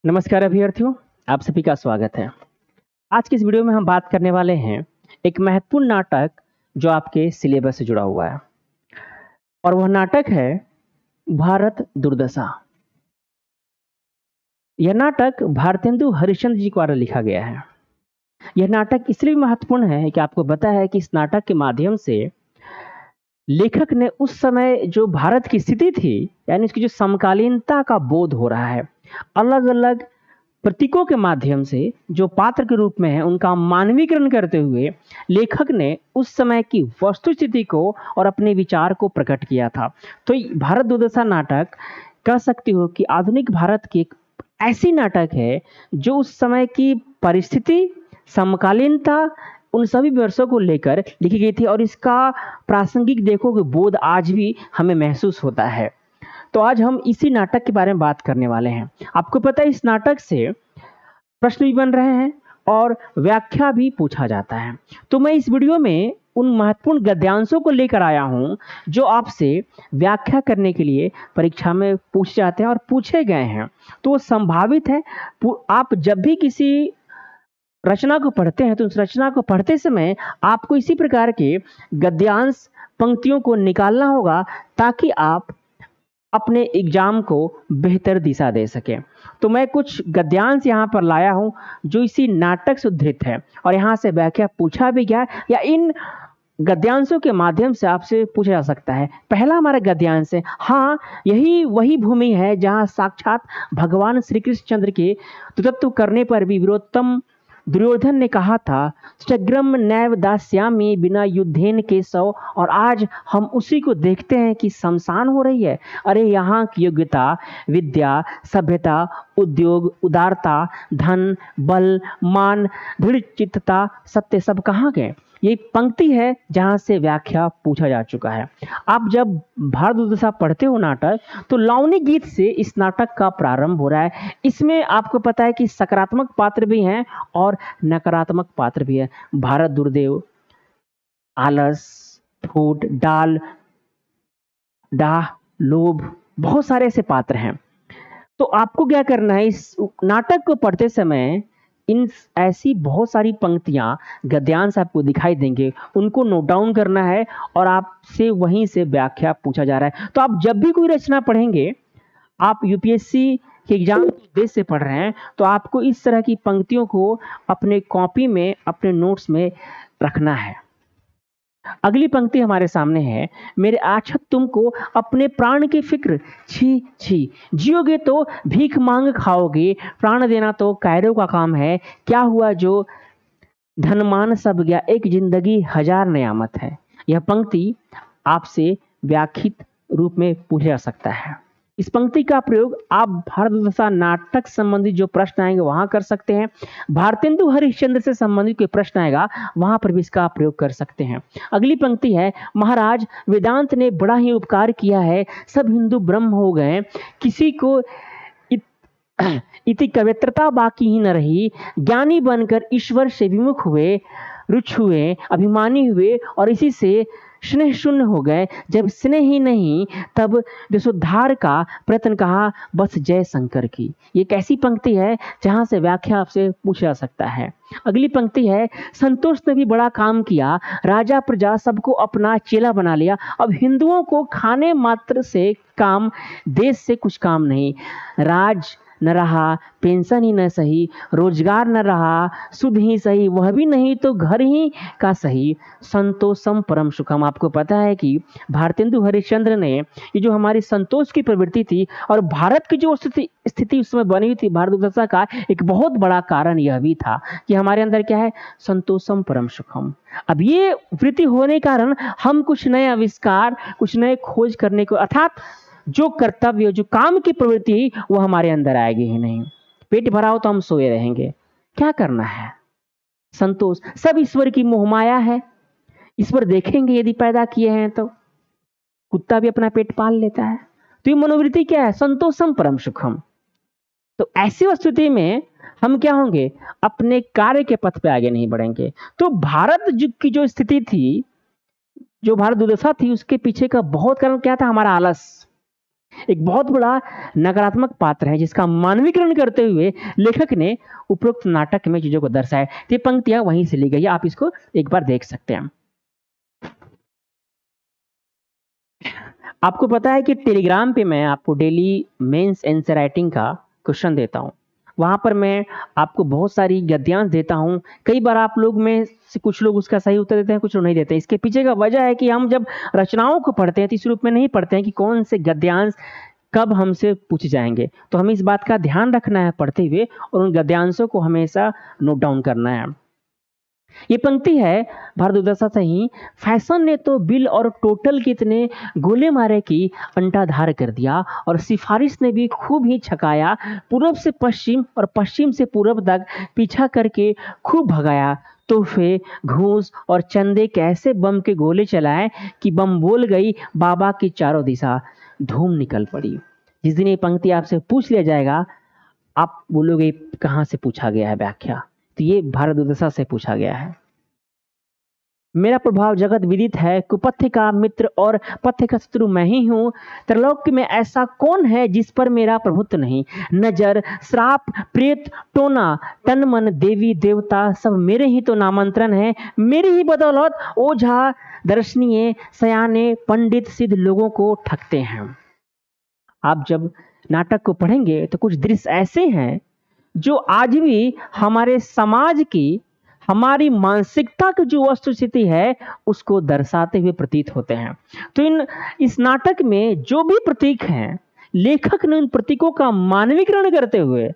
नमस्कार अभ्यर्थियों, आप सभी का स्वागत है। आज की इस वीडियो में हम बात करने वाले हैं एक महत्वपूर्ण नाटक जो आपके सिलेबस से जुड़ा हुआ है और वह नाटक है भारत दुर्दशा। यह नाटक भारतेंदु हरिश्चंद्र जी द्वारा लिखा गया है। यह नाटक इसलिए भी महत्वपूर्ण है कि आपको पता है कि इस नाटक के माध्यम से लेखक ने उस समय जो भारत की स्थिति थी, यानी उसकी जो समकालीनता का बोध हो रहा है, अलग-अलग प्रतीकों के माध्यम से जो पात्र के रूप में है उनका मानवीकरण करते हुए लेखक ने उस समय की वस्तु स्थिति को और अपने विचार को प्रकट किया था। तो भारत दुर्दशा नाटक कह सकते हो कि आधुनिक भारत की एक ऐसी नाटक है जो उस समय की परिस्थिति, समकालीनता, उन सभी वर्षों को लेकर लिखी गई थी और इसका प्रासंगिक देखोगे बोध आज भी हमें महसूस होता है। तो आज हम इसी नाटक के बारे में बात करने वाले हैं। आपको पता है इस नाटक से प्रश्न भी बन रहे हैं और व्याख्या भी पूछा जाता है। तो मैं इस वीडियो में उन महत्वपूर्ण गद्यांशों को लेकर आया हूं जो आपसे व्याख्या करने के लिए परीक्षा में पूछे जाते हैं और पूछे गए हैं। तो वो संभावित है आप जब भी किसी रचना को पढ़ते हैं तो उस रचना को पढ़ते समय आपको इसी प्रकार के गद्यांश पंक्तियों को निकालना होगा ताकि आप अपने एग्जाम को बेहतर दिशा दे सके। तो मैं कुछ गद्यांश यहाँ पर लाया हूँ जो इसी नाटक से उद्धृत है और यहाँ से व्याख्या पूछा भी गया या इन गद्यांशों के माध्यम से आपसे पूछा जा सकता है। पहला हमारा गद्यांश है, हाँ यही वही भूमि है जहाँ साक्षात भगवान श्री कृष्ण चंद्र के तत्व करने पर भी वीरोत्तम दुर्योधन ने कहा था सग्रम नैव दास्यामि बिना युद्धेन केशव, और आज हम उसी को देखते हैं कि शमशान हो रही है। अरे यहाँ की योग्यता, विद्या, सभ्यता, उद्योग, उदारता, धन, बल, मान, दृढ़ चित्तता, सत्य सब कहाँ गए? ये पंक्ति है जहाँ से व्याख्या पूछा जा चुका है। आप जब भारत दुर्दशा पढ़ते हो नाटक तो लावनी गीत से इस नाटक का प्रारंभ हो रहा है। इसमें आपको पता है कि सकारात्मक पात्र भी हैं और नकारात्मक पात्र भी है। भारत दुर्देव, आलस, फूट, डाल, डाह, लोभ, बहुत सारे ऐसे पात्र हैं। तो आपको क्या करना है, इस नाटक को पढ़ते समय इन ऐसी बहुत सारी पंक्तियां, गद्यांश आपको दिखाई देंगे, उनको नोट डाउन करना है और आपसे वहीं से व्याख्या पूछा जा रहा है। तो आप जब भी कोई रचना पढ़ेंगे, आप यूपीएससी के एग्जाम के उद्देश्य से पढ़ रहे हैं तो आपको इस तरह की पंक्तियों को अपने कॉपी में, अपने नोट्स में रखना है। अगली पंक्ति हमारे सामने है, मेरे आछत तुमको अपने प्राण की फिक्र, छी छी, जियोगे तो भीख मांग खाओगे, प्राण देना तो कायरों का काम है, क्या हुआ जो धनमान सब गया, एक जिंदगी हजार नियामत है। यह पंक्ति आपसे व्याख्यित रूप में पूछा जा सकता है। इस पंक्ति का प्रयोग आप भारत दुर्दशा नाटक संबंधी जो प्रश्न आएंगे वहां कर सकते हैं। भारतेंदु हरिश्चंद्र से संबंधित कोई प्रश्न आएगा वहां पर भी इसका प्रयोग कर सकते हैं। अगली पंक्ति है, महाराज वेदांत ने बड़ा ही उपकार किया है, सब हिंदू ब्रह्म हो गए, किसी को इति कवित्रता बाकी ही न रही, ज्ञानी बनकर ईश्वर से विमुख हुए, रुच हुए, अभिमानी हुए और इसी से स्नेह शून्य हो गए। जब स्नेह ही नहीं तब देशोद्धार का प्रयत्न कहा, बस जय शंकर की। ये एक ऐसी पंक्ति है जहां से व्याख्या आपसे पूछा जा सकता है। अगली पंक्ति है, संतोष ने भी बड़ा काम किया, राजा प्रजा सबको अपना चेला बना लिया, अब हिंदुओं को खाने मात्र से काम, देश से कुछ काम नहीं, राज न रहा, पेंशन ही न सही, रोजगार न रहा, सुध ही सही, वह भी नहीं तो घर ही का सही, संतोषम परम सुखम। आपको पता है कि भारतेंदु हरिश्चंद्र ने ये जो हमारी संतोष की प्रवृत्ति थी और भारत की जो स्थिति उस समय बनी हुई थी, भारत दुर्दशा का एक बहुत बड़ा कारण यह भी था कि हमारे अंदर क्या है, संतोषम परम सुखम। अब ये वृत्ति होने के कारण हम कुछ नए आविष्कार, कुछ नए खोज करने को, अर्थात जो कर्तव्य, जो काम की प्रवृत्ति वो हमारे अंदर आएगी ही नहीं। पेट भरा हो तो हम सोए रहेंगे, क्या करना है, संतोष सब ईश्वर की मोहमाया है। ईश्वर देखेंगे यदि पैदा किए हैं तो, कुत्ता भी अपना पेट पाल लेता है। तो ये मनोवृत्ति क्या है, संतोषम परम सुखम। तो ऐसी स्थिति में हम क्या होंगे, अपने कार्य के पथ पे आगे नहीं बढ़ेंगे। तो भारत की जो स्थिति थी, जो भारत दुर्दशा थी, उसके पीछे का बहुत कारण क्या था, हमारा आलस। एक बहुत बड़ा नकारात्मक पात्र है जिसका मानवीकरण करते हुए लेखक ने उपरोक्त नाटक में चीजों को दर्शाया। तो ये पंक्तियां वहीं से ली गई है, आप इसको एक बार देख सकते हैं। आपको पता है कि टेलीग्राम पे मैं आपको डेली मेंस एंसर राइटिंग का क्वेश्चन देता हूं। वहां पर मैं आपको बहुत सारी गद्यांश देता हूं। कई बार आप लोग में से कुछ लोग उसका सही उत्तर देते हैं, कुछ लोग नहीं देते। इसके पीछे का वजह है कि हम जब रचनाओं को पढ़ते हैं तो इस रूप में नहीं पढ़ते हैं कि कौन से गद्यांश कब हमसे पूछे जाएंगे। तो हमें इस बात का ध्यान रखना है पढ़ते हुए, और उन गद्यांशों को हमेशा नोट डाउन करना है। ये पंक्ति है भारतदुर्दशा से ही, फैशन ने तो बिल और टोटल के इतने गोले मारे कि अंटाधार कर दिया, और सिफारिश ने भी खूब ही छकाया, पूरब से पश्चिम और पश्चिम से पूरब तक पीछा करके खूब भगाया। तोहफे, घूस और चंदे के ऐसे बम के गोले चलाए कि बम बोल गई बाबा की चारों दिशा, धूम निकल पड़ी। जिस दिन ये पंक्ति आपसे पूछ लिया जाएगा, आप बोलोगे कहाँ से पूछा गया है व्याख्या, तो ये भारतदुर्दशा से पूछा गया है। मेरा प्रभाव जगत विदित है, कुपथ्य का मित्र और पथ्य का शत्रु मैं ही हूँ। त्रिलोक में ऐसा कौन है जिस पर मेरा प्रभुत्व नहीं। नजर, श्राप, प्रेत, टोना, तन मन, देवी देवता सब मेरे ही तो नामांतरण है। मेरी ही बदौलत ओझा, दर्शनीय, सयाने, पंडित, सिद्ध लोगों को ठगते हैं। आप जब नाटक को पढ़ेंगे तो कुछ दृश्य ऐसे हैं जो आज भी हमारे समाज की, हमारी मानसिकता की जो वस्तु स्थिति है उसको दर्शाते हुए प्रतीत होते हैं। तो इस नाटक में जो भी प्रतीक हैं, लेखक ने उन प्रतीकों का मानवीकरण करते हुए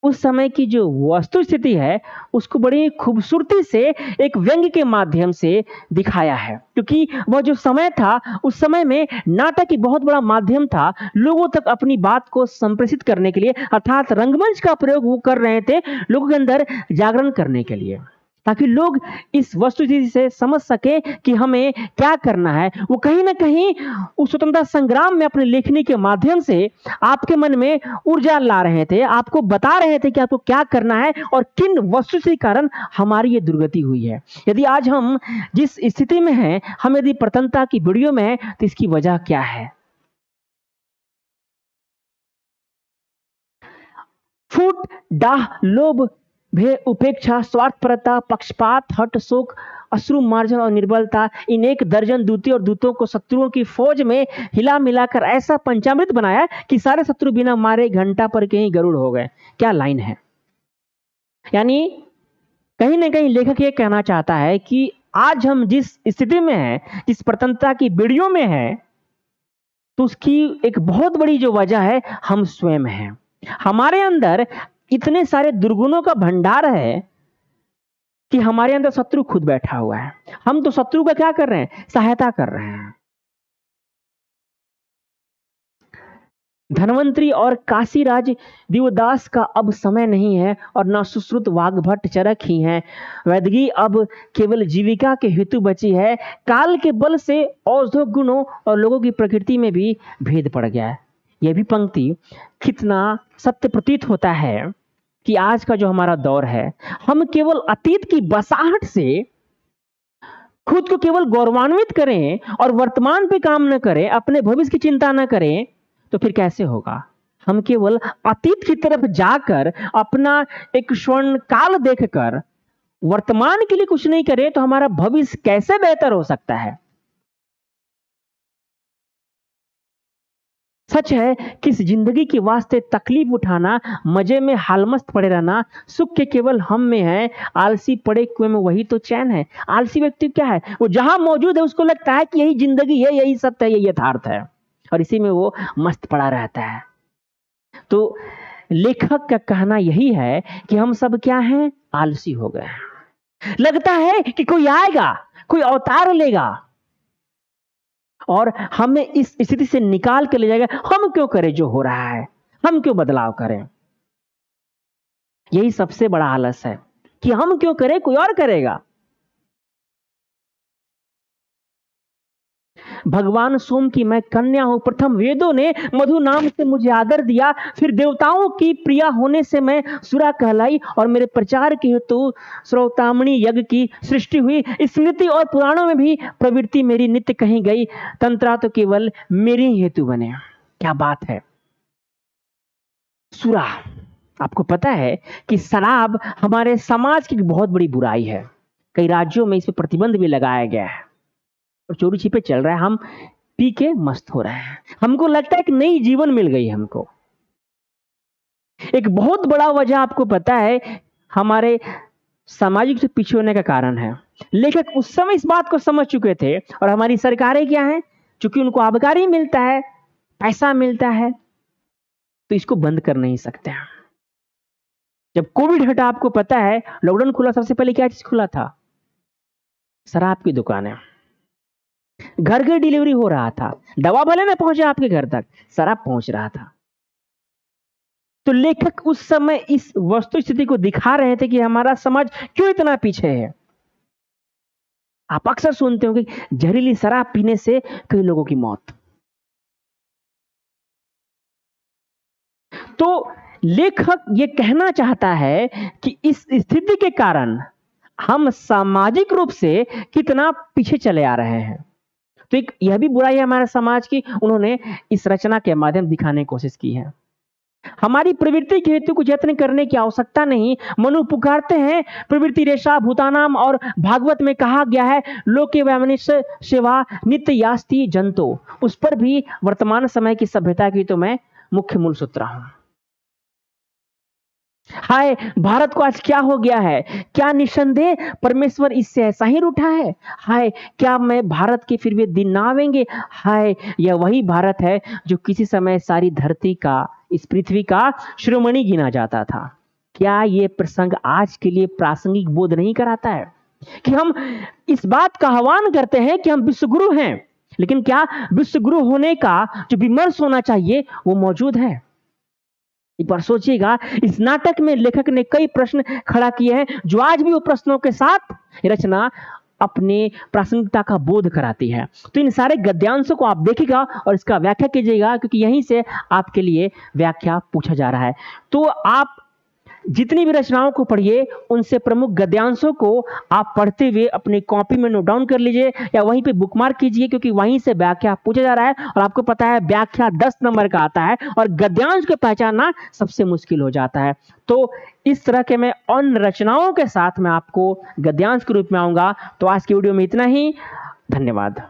उस समय की जो वस्तु स्थिति है उसको बड़ी खूबसूरती से एक व्यंग्य के माध्यम से दिखाया है। क्योंकि वह जो समय था, उस समय में नाटक एक बहुत बड़ा माध्यम था लोगों तक अपनी बात को संप्रेषित करने के लिए, अर्थात रंगमंच का प्रयोग वो कर रहे थे लोगों के अंदर जागरण करने के लिए, ताकि लोग इस वस्तुस्थिति से समझ सके कि हमें क्या करना है। वो कहीं ना कहीं उस स्वतंत्रता संग्राम में अपनी लेखनी के माध्यम से आपके मन में ऊर्जा ला रहे थे, आपको बता रहे थे कि आपको क्या करना है और किन वस्तु के कारण हमारी ये दुर्गति हुई है। यदि आज हम जिस स्थिति में हैं, हम यदि प्रतंत्रता की वीडियो में हैं, तो इसकी वजह क्या है। फूट, डाह, लोभ, भय, उपेक्षा, स्वार्थपरता, पक्षपात, हट, शोक, अश्रु मार्जन और निर्बलता, इन 1 दर्जन दूती और दूतों को शत्रुओं की फौज में हिला मिलाकर ऐसा पंचामृत बनाया कि सारे शत्रु बिना मारे घंटा पर कहीं गरुड़ हो गए। क्या लाइन है। यानी कहीं ना कहीं लेखक ये कहना चाहता है कि आज हम जिस स्थिति में हैं, जिस प्रतंत्रता की बीड़ियों में हैं, तो उसकी एक बहुत बड़ी जो वजह है हम स्वयं हैं। हमारे अंदर इतने सारे दुर्गुणों का भंडार है कि हमारे अंदर शत्रु खुद बैठा हुआ है। हम तो शत्रु का क्या कर रहे हैं, सहायता कर रहे हैं। धनवंतरी और काशीराज दिवदास का अब समय नहीं है, और न सुश्रुत वाग्भट चरक ही हैं। वैदगी अब केवल जीविका के हेतु बची है। काल के बल से औषधो गुणों और लोगों की प्रकृति में भी भेद पड़ गया है। यह भी पंक्ति कितना सत्य प्रतीत होता है कि आज का जो हमारा दौर है, हम केवल अतीत की बसाहट से खुद को केवल गौरवान्वित करें और वर्तमान पे काम न करें, अपने भविष्य की चिंता न करें, तो फिर कैसे होगा। हम केवल अतीत की तरफ जाकर अपना एक स्वर्ण काल देखकर वर्तमान के लिए कुछ नहीं करें तो हमारा भविष्य कैसे बेहतर हो सकता है। सच है कि इस जिंदगी के वास्ते तकलीफ उठाना, मजे में हालमस्त पड़े रहना, सुख के केवल हम में है, आलसी पड़े कुएं में वही तो चैन है। आलसी व्यक्ति क्या है, वो जहां मौजूद है उसको लगता है कि यही जिंदगी है, यही सत्य है, यही यथार्थ है, और इसी में वो मस्त पड़ा रहता है। तो लेखक का कहना यही है कि हम सब क्या हैं, आलसी हो गए। लगता है कि कोई आएगा, कोई अवतार लेगा और हमें इस स्थिति से निकाल के ले जाएगा। हम क्यों करें जो हो रहा है, हम क्यों बदलाव करें। यही सबसे बड़ा आलस है कि हम क्यों करें, कोई और करेगा। भगवान सोम की मैं कन्या हूं, प्रथम वेदों ने मधु नाम से मुझे आदर दिया, फिर देवताओं की प्रिया होने से मैं सुरा कहलाई, और मेरे प्रचार के हेतु श्रोतामणि यज्ञ की सृष्टि हुई। स्मृति और पुराणों में भी प्रवृत्ति मेरी नित्य कहीं गई, तंत्रा तो केवल मेरे ही हेतु बने। क्या बात है। सुरा, आपको पता है कि शराब हमारे समाज की बहुत बड़ी बुराई है। कई राज्यों में इस पे प्रतिबंध भी लगाया गया है और चोरी छिपे चल रहा है। हम पी के मस्त हो रहे हैं। हमको लगता है कि नई जीवन मिल गई हमको। एक बहुत बड़ा वजह आपको पता है हमारे सामाजिक से पीछे होने का कारण है। लेखक उस समय इस बात को समझ चुके थे और हमारी सरकारें क्या हैं, चूंकि उनको आबकारी मिलता है, पैसा मिलता है, तो इसको बंद कर नहीं सकते हैं। जब कोविड हटा, आपको पता है लॉकडाउन खुला, सबसे पहले क्या चीज खुला था? शराब की दुकानें। घर घर डिलीवरी हो रहा था। दवा भले ना पहुंचे आपके घर तक, शराब पहुंच रहा था। तो लेखक उस समय इस वस्तु स्थिति को दिखा रहे थे कि हमारा समाज क्यों इतना पीछे है। आप अक्सर सुनते हो कि जहरीली शराब पीने से कई लोगों की मौत। तो लेखक ये कहना चाहता है कि इस स्थिति के कारण हम सामाजिक रूप से कितना पीछे चले आ रहे हैं। तो एक यह भी बुराई है हमारे समाज की, उन्होंने इस रचना के माध्यम दिखाने की कोशिश की है। हमारी प्रवृत्ति के हेतु कुछ यत्न करने की आवश्यकता नहीं। मनु पुकारते हैं, प्रवृत्ति रेशा भूतानाम, और भागवत में कहा गया है लोके वैमनिष्य सेवा नित्य यास्ति जंतो। उस पर भी वर्तमान समय की सभ्यता की तो मैं मुख्य मूल सूत्र हूं। हाय भारत को आज क्या हो गया है? क्या निसंदेह परमेश्वर इससे ऐसा ही रूठा है? हाय क्या मैं भारत के फिर वे दिन ना आवेंगे? हाय यह वही भारत है जो किसी समय सारी धरती का, इस पृथ्वी का शिरोमणि गिना जाता था। क्या ये प्रसंग आज के लिए प्रासंगिक बोध नहीं कराता है कि हम इस बात का आह्वान करते हैं कि हम विश्वगुरु हैं, लेकिन क्या विश्वगुरु होने का जो विमर्श होना चाहिए वो मौजूद है? एक बार सोचिएगा, इस नाटक में लेखक ने कई प्रश्न खड़ा किए हैं जो आज भी वो प्रश्नों के साथ रचना अपने प्रासंगिकता का बोध कराती है। तो इन सारे गद्यांशों को आप देखिएगा और इसका व्याख्या कीजिएगा, क्योंकि यहीं से आपके लिए व्याख्या पूछा जा रहा है। तो आप जितनी भी रचनाओं को पढ़िए, उनसे प्रमुख गद्यांशों को आप पढ़ते हुए अपनी कॉपी में नोट डाउन कर लीजिए या वहीं पे बुकमार्क कीजिए, क्योंकि वहीं से व्याख्या पूछा जा रहा है। और आपको पता है व्याख्या 10 नंबर का आता है और गद्यांश को पहचानना सबसे मुश्किल हो जाता है। तो इस तरह के मैं अन्य रचनाओं के साथ मैं आपको गद्यांश के रूप में आऊंगा। तो आज की वीडियो में इतना ही। धन्यवाद।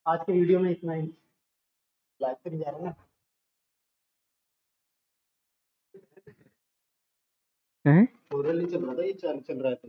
आज के वीडियो में इतना ही। लाइव पे नहीं जा रहा ना, हैं? ओरल ही चल रहा था, ये चल रहा है तो